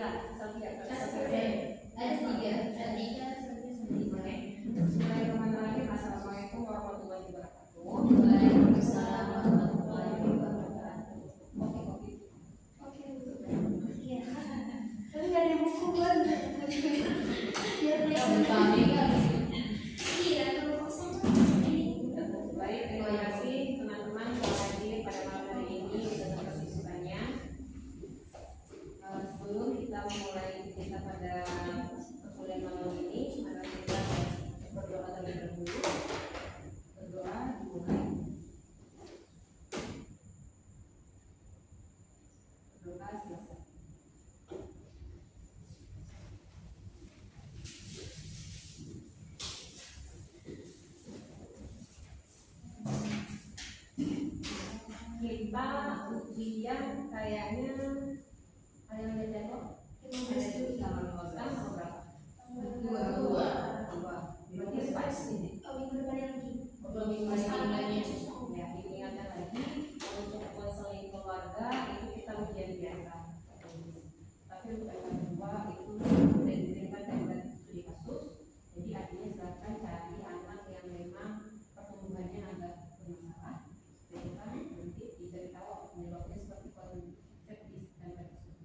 Salvia. Ada tiga. Bismillahirrahmanirrahim. Assalamualaikum warahmatullahi wabarakatuh. Waalaikumsalam warahmatullahi wabarakatuh. Oke. Iya. Tapi nggak ada buku kan? Biar kami iya kalau kosong ini. Baik, terima kasih teman-teman telah hadir pada malam hari ini di dalam kesusukannya. Sebelum kita mulai kita pada perkuliahan malam ini, mari kita berdoa terlebih dahulu. Berdoa dimulai. Berdoa selesai. Kita ujian kayaknya ada yang ada tembok, ada di kamar hotel atau berapa? Dua. Berarti pas ini. Minggu depan lagi. Minggu depannya. Ya, diingatkan lagi untuk konseling keluarga itu kita ujian biasa. Tapi untuk yang kedua itu sudah diterima dari studi kasus. Jadi artinya silakan cari anak yang memang pertumbuhannya agak bermasalah. Nanti dicari tahu penyebabnya seperti konseptis dan kasus.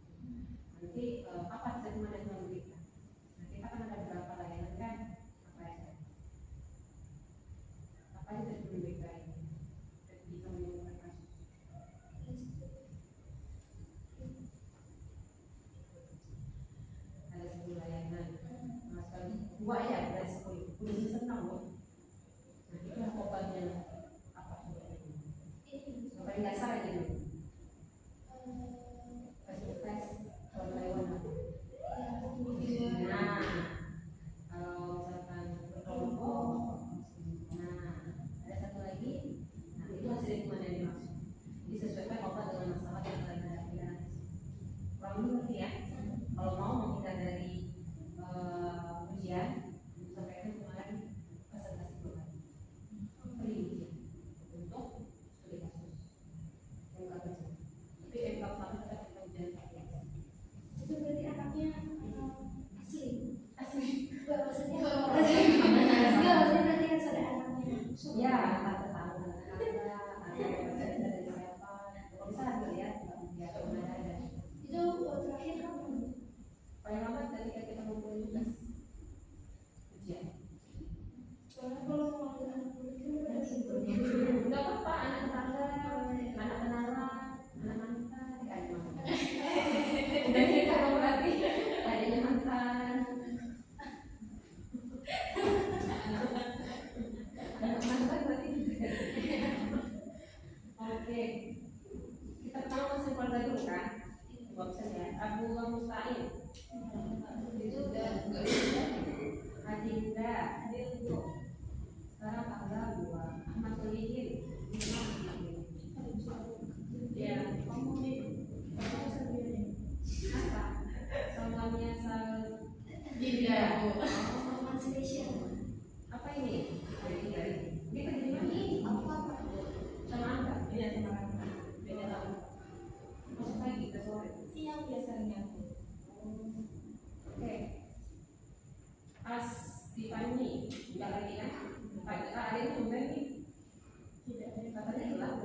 Nanti apa statement yang memberikan? Nah, kita kan ada beberapa layanan kan? Apa itu BPK ini? Bisa menyebutkan kasus. Ada 10 layanan. Nah, sekali dua ya dari 10. Udah senang loh. Nah, itu obatnya apa sebenarnya? Yang paling dasar aja dulu. Tes kalau lewat apa? Nah, kalau misalkan berkelompok, nah ada satu lagi. Nah, itu hasil hitungan yang dimaksud. Disesuaikan obat dengan masalah yang kalian hadapi. Kurang lebih ngerti ya. Kalau mau menghindar dari ujian, sampaikan kemarin presentasi 2 kali. Free ujian untuk studi kasus. Yang nggak baca. Tapi yang nggak paham tetap kita ujian pakai. Itu berarti anaknya asli. Enggak maksudnya Iya, berarti kan ada anaknya. ya tante tahu ada dari siapa. Kalau bisa ada lihat ya mana ada. Itu terakhir kapan? Paling lambat ketika kita ngumpulin tugas ujian. Soalnya kalau mau ambil anak murid kan udah ada sibuk. Enggak apa-apa, anak tangga, anak kenalan, anak mantan, ada mantan. Dan kita mau berarti adanya mantan. Anak mantan berarti juga. Oke, kita kenal masih keluarga dulu kan? Boxer ya, Abdullah Mustain. Itu udah Adinda. Sekarang tanggal 2. Ahmad Solihin. Ya, apa? Salmannya Dinda. Salman spesial. Apa ini? Ini kerja di mana? Apa? Sama Angga? Iya, sama Angga. Beda tahun. Masuk pagi ke sore. Siang biasanya. Oke. As Tiffany, enggak lagi kan? Ada yang tumben nih. Tidak ada. Katanya hilang.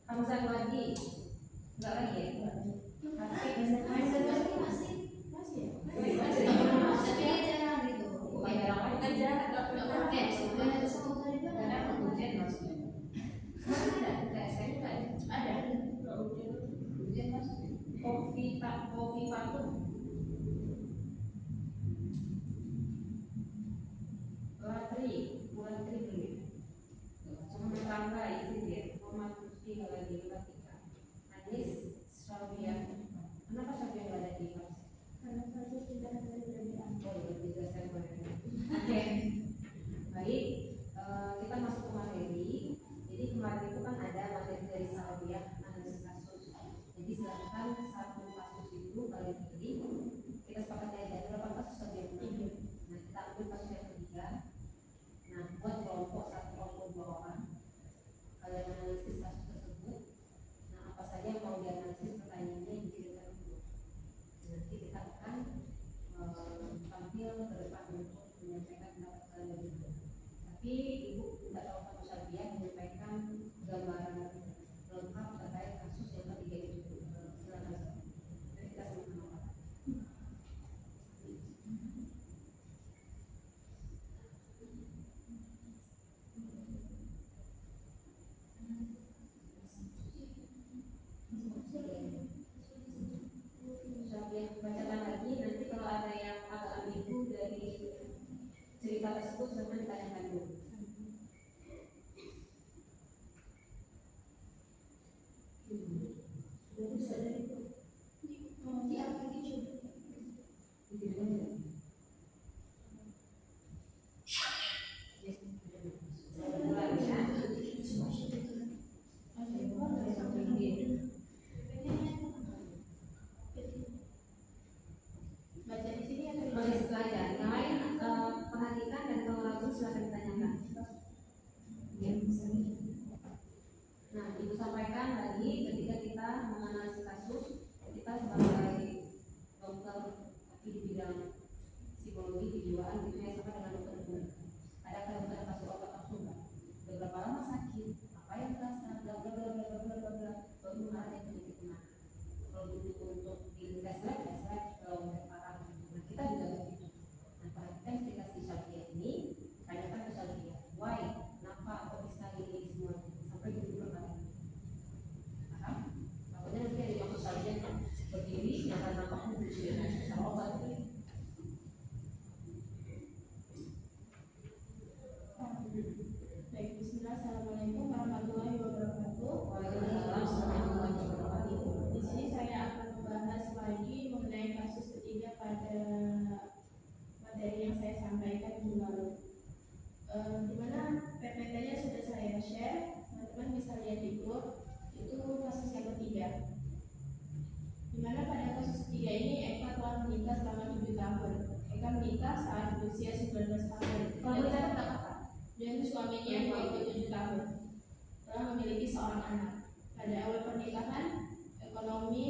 Hamzah lagi. Enggak lagi ya? Masih ya? Masih. Tapi jarang gitu. Bukan jarang, bukan jarang. Oke, sebenarnya semua itu Karena ujian maksudnya. Mana ada? Enggak, saya enggak ada. ada. Ujian maksudnya. Kopi Fatur. Latri dulu. Cuma tangga istri dia. Muhammad Musti enggak lagi Latika. Anis Syafia. Kenapa Syafia enggak ada di kelas? Karena saya tidak ada perbedaan. Oh, itu dijelaskan kemarin. Oke. Baik, kita masuk ke materi. Jadi kemarin itu kan ada materi dari Syafia analisis kasus. Jadi silakan satu kasus itu kalian pilih Tapi ibu tidak tahu satu Salvia menyampaikan gambaran lengkap terkait kasus yang ketiga itu. Silakan. Jadi kita sama-sama. Bacakan lagi, nanti kalau ada yang agak ambigu dari cerita tersebut semua ditanyakan dulu. Nah, ibu sampaikan lagi ketika kita menganalisis kasus, kita sebagai dokter di bidang psikologi kejiwaan gitu ya, sama dengan dokter umum. Adakah dokter kasus otak langsung nggak? Beberapa lama sakit, apa yang terasa, bla bla bla bla bla bla bla, baru mengarah yang penyakit mana? Kalau butuh untuk di tes lab, kalau parah. Nah, kita juga begitu. Nah, perhatikan cerita si Salvia ini, tanyakan ke Salvia, why? Kenapa? Kok bisa ini semua? Sampai dulu berkali. Paham? Makanya nanti ada yang Salvia berdiri, yang akan nampak muncul sama obat ini. Baik, bismillah, assalamualaikum warahmatullahi wabarakatuh. Waalaikumsalam warahmatullahi wabarakatuh. Di sini saya akan membahas lagi mengenai kasus ketiga pada materi yang saya sampaikan minggu lalu. Di mana PPT-nya sudah saya share, teman-teman bisa lihat di grup. Itu kasus yang ketiga. Di mana pada kasus ketiga ini Eka telah menikah selama 7 tahun. Eka menikah saat berusia 19 tahun. Dan suaminya yaitu 7 tahun. Telah memiliki seorang anak. Pada awal pernikahan, ekonomi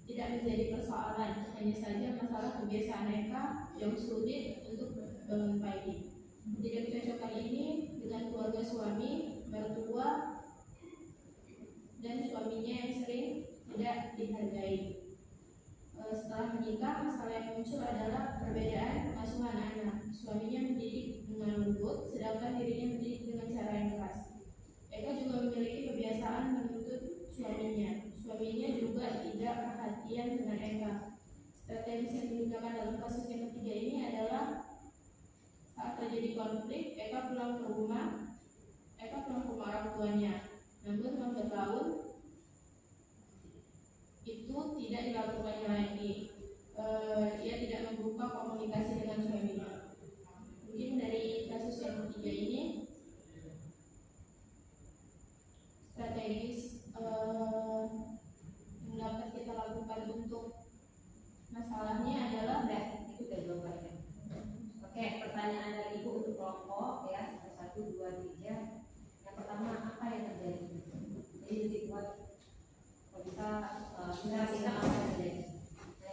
tidak menjadi persoalan, hanya saja masalah kebiasaan Eka yang sulit untuk bangun pagi. Ketidakcocokan ini dengan keluarga suami, mertua, dan suaminya yang sering tidak dihargai. Setelah menikah, masalah yang muncul adalah perbedaan pengasuhan anak. Suaminya mendidik dengan lembut, sedangkan dirinya mendidik dengan cara yang keras. Eka juga memiliki kebiasaan menuntut suaminya. Suaminya juga tidak perhatian dengan Eka. Strategi yang digunakan dalam kasus yang ketiga ini adalah saat terjadi konflik, Eka pulang ke rumah orang tuanya. Namun lambat laun itu tidak dilakukannya lagi. Ia tidak membuka komunikasi dengan suaminya. Mungkin dari kasus yang ketiga ini strategis yang dapat kita lakukan untuk masalahnya adalah Itu udah jawabannya. Oke, pertanyaan dari ibu untuk kelompok ya, 1, 2, 3. Yang pertama, apa yang terjadi? Jadi lebih kuat kalau bisa menjelaskan apa yang terjadi.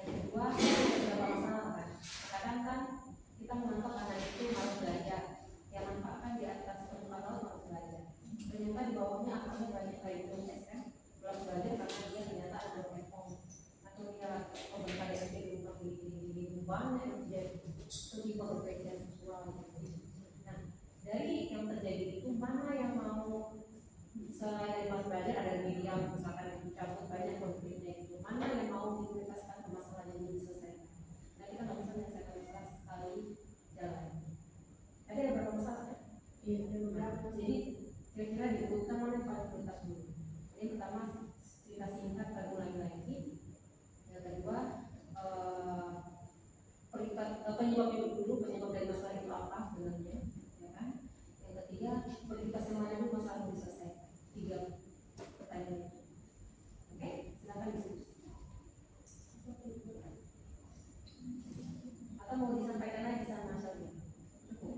Yang kedua, beberapa masalah kan. Kadang kan kita menganggap anak itu harus belajar, yang manfaatkan di atas permukaan laut harus belajar. Ternyata di bawahnya akarnya banyak kayak proses kan. Belum belajar karena dia ternyata ada reform atau dia komentar yang rumah di banyak yang terjadi lebih pelecehan seksual. Nah, dari yang terjadi itu mana yang mau selain pas belajar ada media misalkan cabut banyak konfliknya itu, mana yang mau diprioritaskan ke masalah yang belum diselesaikan. Nah, kita nggak bisa menyelesaikan masalah sekali jalan. Ada yang berapa masalah kan? Iya, beberapa. Jadi kira-kira diurutkan mana yang paling prioritas dulu. Yang pertama cerita singkat terulangi lagi. Yang kedua penyebab itu dulu, penyebab dari masalah itu apa sebenarnya, ya kan? Yang ketiga prioritas yang mana dulu masalah belum diselesaikan. 3 pertanyaan itu. Oke, silakan diskusi. Atau mau disampaikan lagi sama Salvia? Cukup.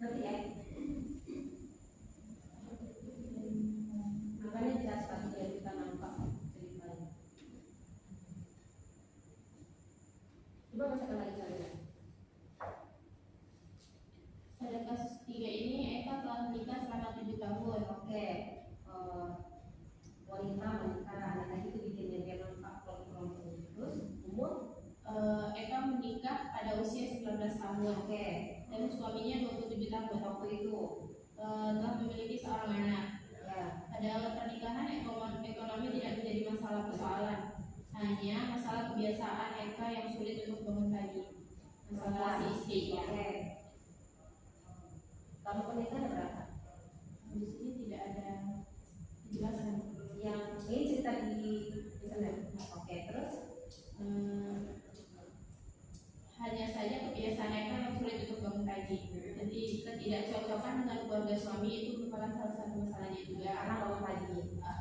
Ngerti ya? Makanya jelaskan biar kita nampak ceritanya. Coba bacakan lagi Salvia. Pada kasus ketiga Oke. Dan suaminya 27 tahun. Waktu itu. Telah memiliki seorang anak. Ya. Pada awal pernikahan ekonomi tidak menjadi masalah persoalan, hanya masalah kebiasaan Eka yang sulit untuk bangun pagi. Masalah si istri ya. Oke. Kamu pernikahan berapa? Di sini tidak ada penjelasan. Yang ini cerita di internet. Oke, terus hanya saja kebiasaan Eka yang sulit untuk bangun pagi. Jadi ketidakcocokan dengan keluarga suami itu merupakan salah satu masalahnya juga. karena bangun pagi.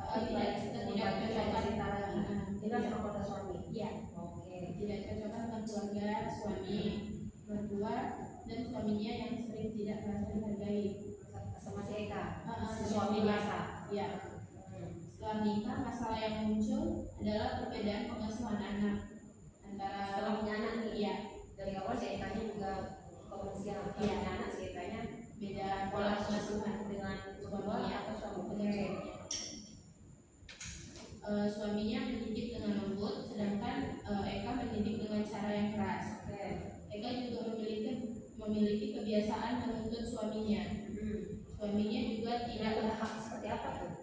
Ketidakcocokan cerita lagi. Tinggal sama keluarga suami. Ya. Oke. Ketidakcocokan dengan keluarga suami, berdua dan suaminya yang sering tidak merasa dihargai. Sama si Eka. Si Si suami suaminya. biasa. Ya. Setelah nikah, masalah yang muncul adalah perbedaan pengasuhan anak antara Setelah punya anak nih. Iya. Dari awal si Eka-nya juga komersial. Setelah Iya. punya anak si Eka-nya beda pola pengasuhan dengan suaminya atau suami. dengan suaminya. Suaminya mendidik dengan lembut, sedangkan Eka mendidik dengan cara yang keras. Oke. Eka juga memiliki kebiasaan menuntut suaminya. Suaminya juga tidak Berhak seperti apa tuh?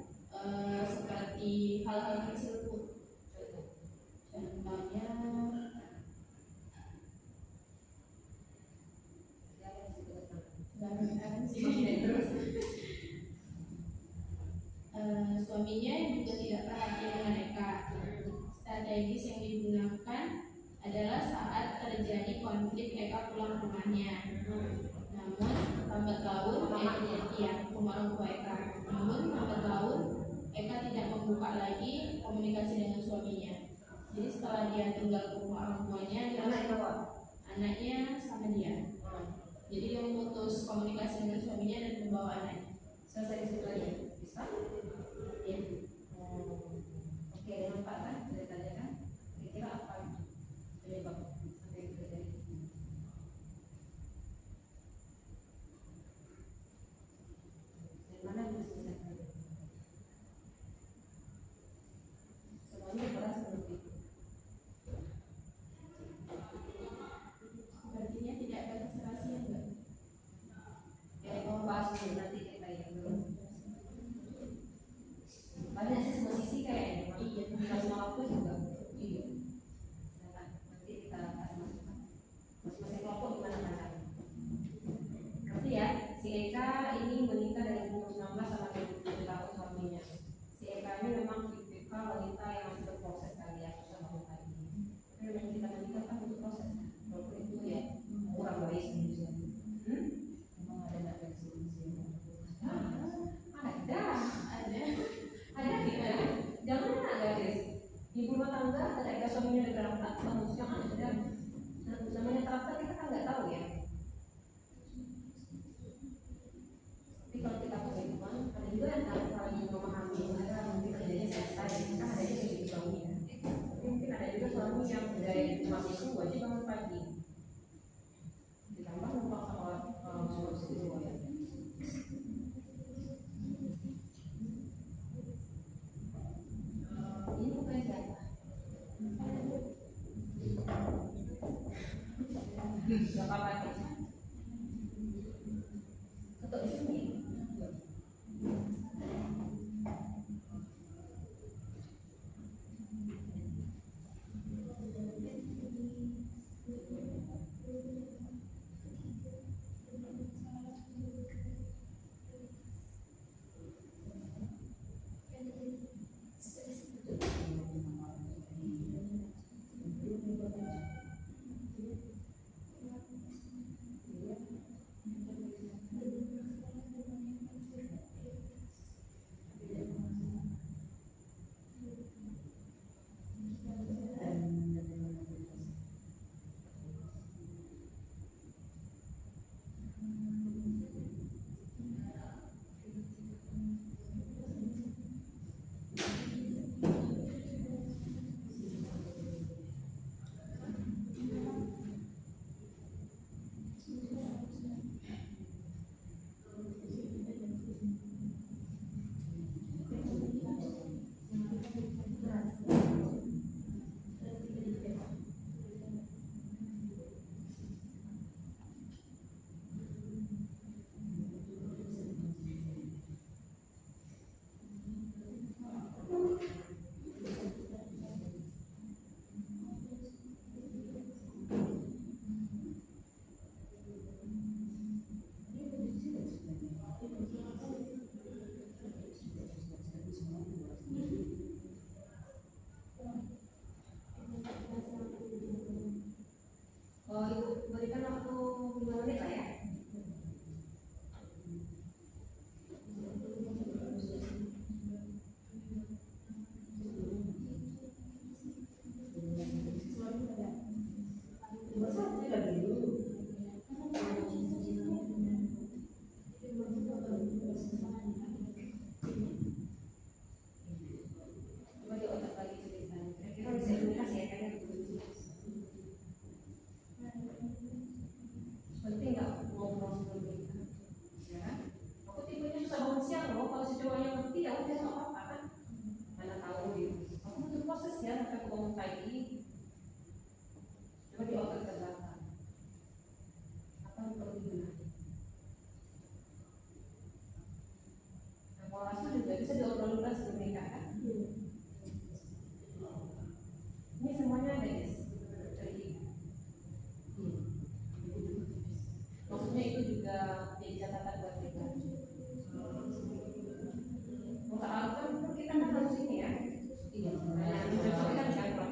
seperti hal-hal kecil pun. Contohnya suaminya juga tidak perhatian dengan Eka. Strategis yang digunakan adalah saat terjadi konflik Eka pulang ke rumahnya. Namun lambat laun rumah orang tua Eka. Namun lambat laun Eka tidak membuka lagi komunikasi dengan suaminya. Jadi setelah dia tinggal ke rumah orang tuanya, anaknya sama dia. Jadi dia memutus komunikasi dengan suaminya dan membawa anaknya. Selesai di situ aja. Bisa? Ya. Oke, nampak kan ceritanya kan? Kira-kira apa penyebab sampai itu terjadi? Dari mana bisa selesai? Semuanya beras seperti itu. Sepertinya tidak ada keserasian, Mbak. Ya, kamu bahas dulu nanti kita yang dulu. Banyak sih semua sisi kayaknya. Iya. Tidak semua waktu juga. Iya. Nanti kita kasih masukan. Masing-masing kelompok gimana pandangan? Nanti ya, si Eka ini menikah dari umur 19 sama 27 tahun suaminya. Si Eka ini memang tipikal wanita yang masih berproses kali ya, susah bangun pagi. Tapi memang kita menikah kan butuh proses. Walaupun itu ya kurang baik sih. Memang ada nggak resolusi? Ada tidak? Jangan ada guys. Ibu rumah tangga ketika suaminya udah berangkat, manusia kan sudah namanya karakter kita kan nggak tahu ya. Tapi kalau kita punya teman, ada juga yang saling memahami, ada mungkin kerjanya selesai, kan ada juga yang suami ya. Tapi mungkin ada juga suami yang dari mahasiswa wajib bangun pagi. Ditambah numpang sama suami itu ya. Ini bukan siapa? Gak apa-apa. Ketuk di sini. lagi, coba dioper ke belakang. Apa yang perlu dibenahi? Nah, pola asuh juga bisa diobrolkan sebelum nikah kan? Ini semuanya ada guys. Maksudnya itu juga jadi catatan buat kita. Soal kan kita kan harus ini ya. Iya. Nah, yang dicocokkan kan Pak.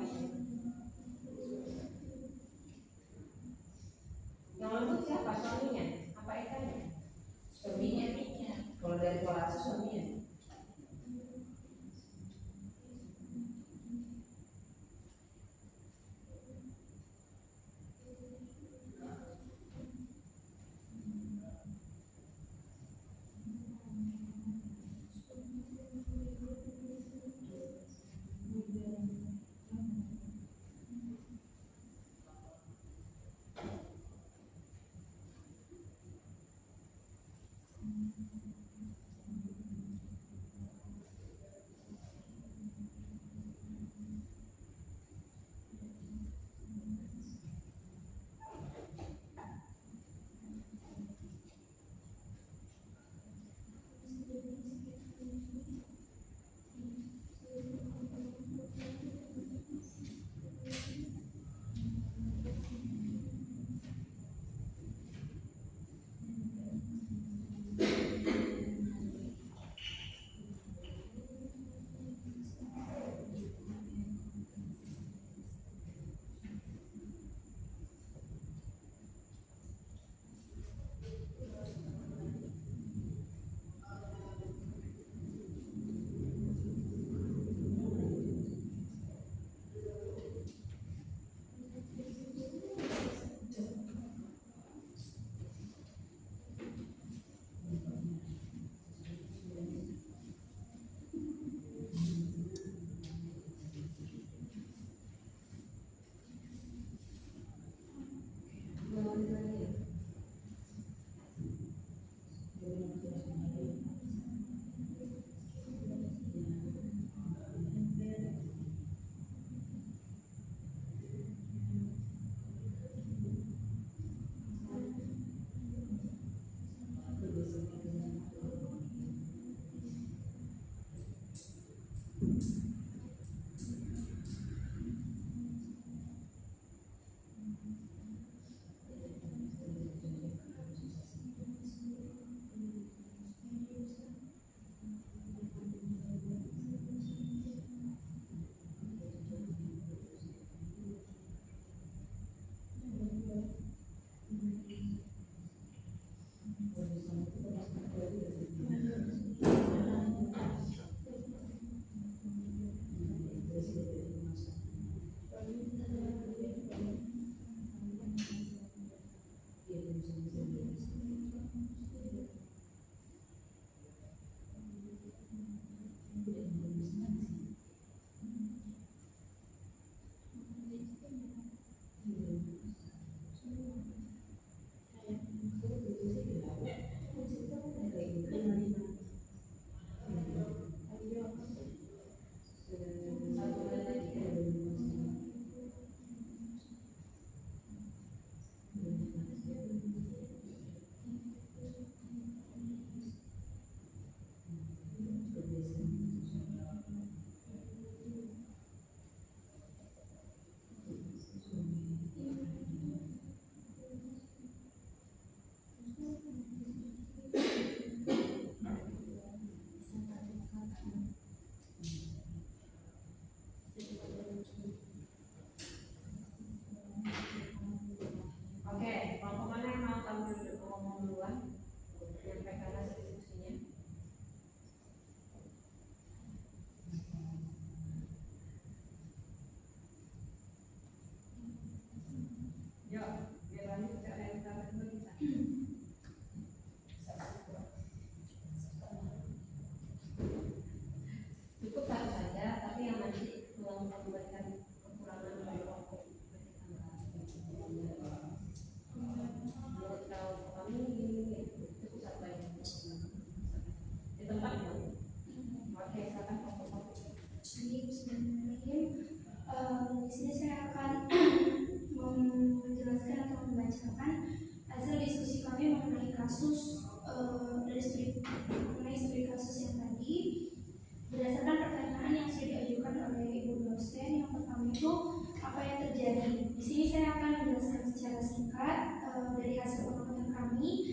Di sini saya akan menjelaskan secara singkat dari hasil pengamatan kami.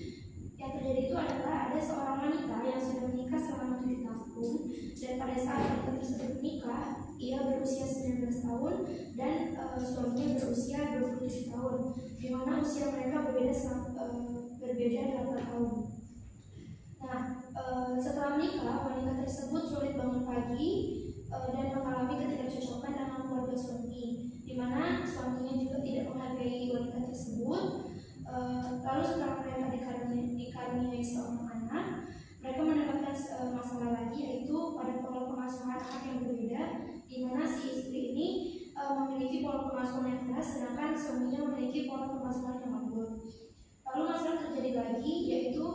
Yang terjadi itu adalah ada seorang wanita yang sudah menikah selama 7 tahun, dan pada saat wanita tersebut menikah, ia berusia 19 tahun dan suaminya berusia 27 tahun, di mana usia mereka berbeda 8 tahun. Nah, setelah menikah, wanita tersebut sulit bangun pagi dan mengalami ketidakcocokan dengan keluarga suami, di mana suaminya juga tidak menghargai wanita tersebut. Lalu setelah mereka dikaruniai seorang anak, mereka mendapatkan masalah lagi, yaitu pada pola pengasuhan anak yang berbeda, di mana si istri ini memiliki pola pengasuhan yang keras, sedangkan suaminya memiliki pola pengasuhan yang lembut. Lalu masalah terjadi lagi, yaitu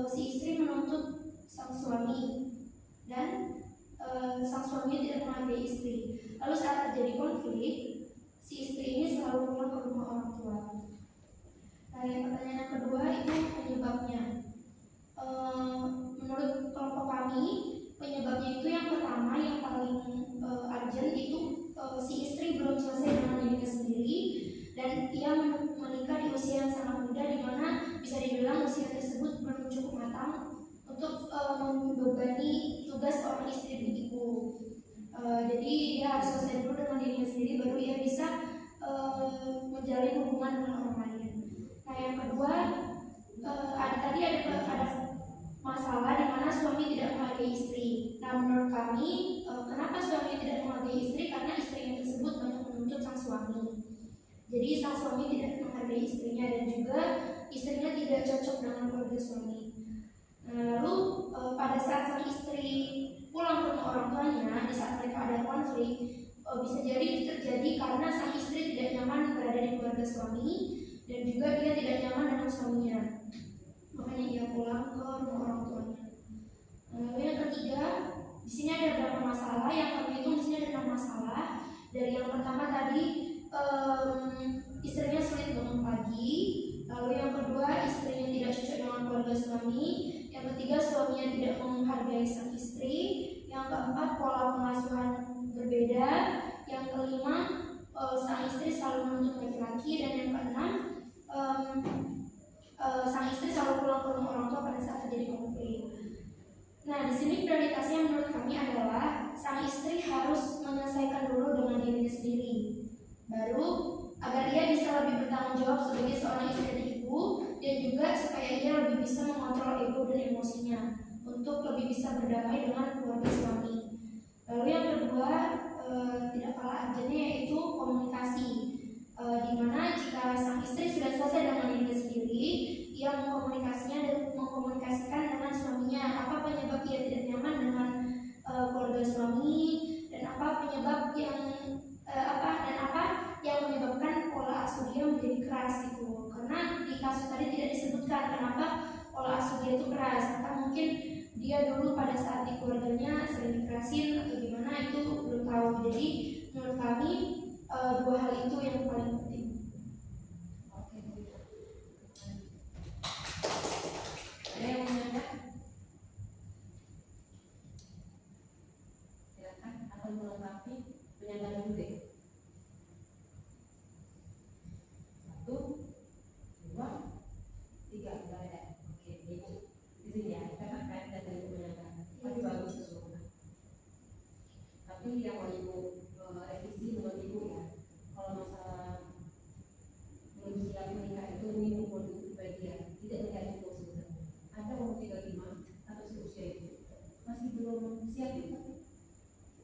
si istri menuntut sang suami dan sang suami tidak menghargai istri. Lalu saat terjadi konflik, si istri ini selalu pulang ke rumah orang tua. Nah, yang pertanyaan yang kedua itu penyebabnya. Menurut kelompok kami, penyebabnya itu yang pertama, yang paling urgent itu si istri belum selesai dengan dirinya sendiri, dan ia menikah di usia yang sangat muda, di mana bisa dibilang usia tersebut belum cukup matang untuk membebani tugas seorang istri dan ibu. Jadi dia harus selesai dulu dengan dirinya sendiri, baru ia bisa menjalin hubungan dengan orang lain. Nah, yang kedua, tadi ada masalah di mana suami tidak menghargai istri. Nah, menurut kami, kenapa suami tidak menghargai istri? Karena istrinya tersebut banyak menuntut sang suami. Jadi sang suami tidak menghargai istrinya, dan juga istrinya tidak cocok dengan keluarga suami. Lalu pada saat sang istri pulang ke rumah orang tuanya, di saat mereka ada konflik, bisa jadi terjadi karena sang istri tidak nyaman berada di keluarga suami, dan juga dia tidak nyaman dengan suaminya, makanya ia pulang ke rumah orang tuanya. Lalu yang ketiga, di sini ada beberapa masalah yang kami hitung. Di sini ada 6 masalah. Dari yang pertama tadi, istrinya sulit bangun pagi. Lalu yang kedua, istrinya tidak cocok dengan keluarga suami. Yang ketiga, suaminya tidak menghargai sang istri. Yang keempat, pola pengasuhan berbeda. Yang kelima, sang istri selalu menuntut laki-laki. Dan yang keenam, sang istri selalu pulang ke rumah orang tua pada saat terjadi konflik. Nah, di sini prioritasnya menurut kami adalah sang istri harus menyelesaikan dulu dengan dirinya sendiri, baru agar ia bisa lebih bertanggung jawab sebagai seorang istri dan ibu, dan juga supaya ia lebih bisa mengontrol ego dan emosinya untuk lebih bisa berdamai dengan keluarga suami. Lalu yang kedua, tidak kalah urgentnya, yaitu komunikasi. Di mana jika sang istri sudah selesai dengan dirinya sendiri, ia mengkomunikasikan dengan suaminya apa penyebab ia tidak nyaman dengan keluarga suami, dan apa penyebab yang menyebabkan pola asuh dia menjadi keras gitu. Karena di kasus tadi tidak disebutkan kenapa pola asuh dia itu keras. Atau mungkin dia dulu pada saat di keluarganya sering dikerasin atau gimana, itu belum tahu. Jadi menurut kami dua hal itu yang paling penting. Ada yang mau nanya? Silakan, atau melengkapi penyampaian dulu deh. 1, 2, 3, udah ada. Oke, ibu di sini ya, karena kan dari penyampaian. Tapi bagus semua. Tapi yang mau ibu revisi menurut ibu ya, kalau masalah belum siap menikah itu ini umur bagian tidak melihat itu sebenarnya. Ada umur 35 atau seusia itu masih belum siap itu.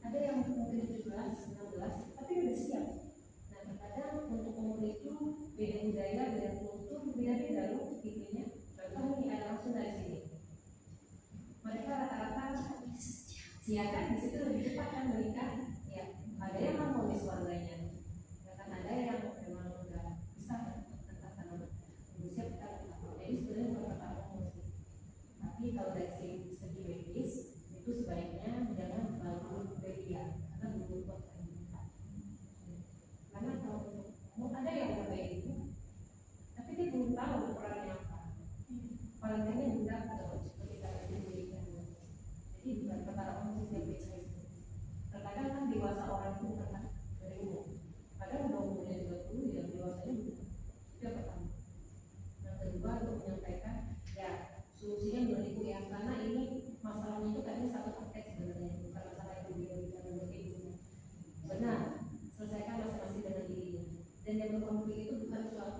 Ada yang mungkin 17, 16 tapi udah siap. Nah, terkadang untuk umur itu beda budaya, beda kultur, beda-beda loh tipenya. Contoh ini ada langsung dari sini. Mereka rata-rata siap kan, di situ lebih cepat kan menikah. Ya, ada yang harmonis keluarganya. Ya kan, ada yang memang udah besar karena usia kita. Jadi sebenarnya bukan perkara umur sih. Tapi kalau dari segi medis itu sebaiknya jangan terlalu belia karena belum kuat lagi. Karena kalau mau ada yang udah baik itu, tapi dia belum tahu perannya apa. Paling tidak mudah kalau kita lagi berikan. Jadi bukan perkara umur sih,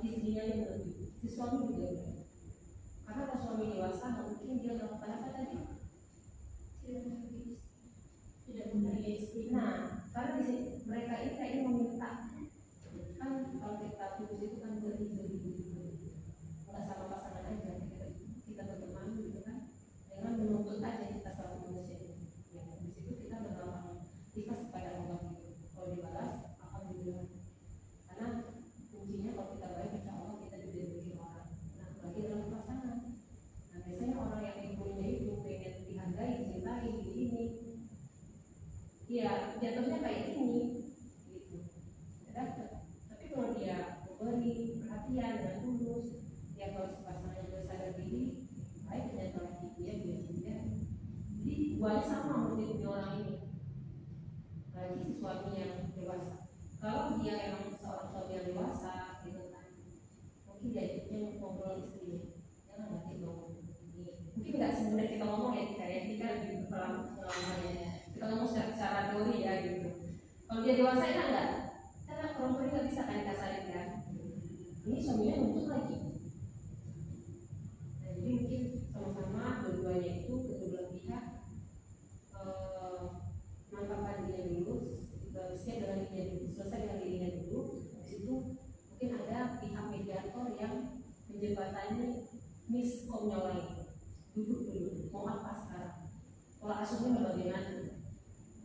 istrinya yang lebih, si suami juga boleh. Karena kalau suami dewasa mungkin dia melakukan apa tadi? Tidak menghargai istri. Nah, karena di sini mereka ini kayaknya meminta, kan kalau kita putus itu kan beri, nggak sama pasangan aja, kita berteman gitu kan, dengan menuntut aja kita selalu manusia. Ya, di situ kita berlambang ikhlas kepada Allah gitu. Kalau dibalas, alhamdulillah. Karena kuncinya kalau kita baik, insya Allah kita juga diberi orang. Nah, bagi dalam pasangan. Nah, biasanya orang yang ibunya itu pengen dihargai, dicintai, ini. Ya, jatuhnya kayak ini, gitu. Tapi kalau dia memberi perhatian dengan tulus, dia kalau si pasangannya sudah sadar diri, baik dengan laki dia cinta. Jadi duanya sama motifnya orang ini. Lagi si suami yang dewasa. Kalau dia yang seorang suami yang dewasa, gitu kan, mungkin dia ngobrol istrinya, jangan nanti dong. Mungkin nggak semudah kita ngomong ya, kita lebih pengalaman ya. Kita ngomong secara teori ya gitu. Kalau dia dewasa ya enggak, karena perempuan nggak bisa kan dikasarin kan. Ini suaminya nuntut lagi. Nah, jadi mungkin sama-sama dua-duanya itu kedua belah pihak mantapkan dirinya dulu, siap dengan dirinya dulu, selesai dengan dirinya dulu. Habis itu mungkin ada pihak mediator yang menjembatani miskomnya orang itu. Duduk dulu, mau apa sekarang? Pola asuhnya bagaimana?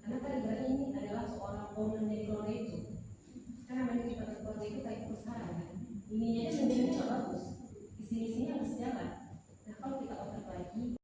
Karena kan ibaratnya ini adalah seorang ownernya di keluarga itu. Karena memang kita keluarga itu kayak perusahaan kan. Ininya aja manajemennya nggak bagus, isi-isinya harus jalan.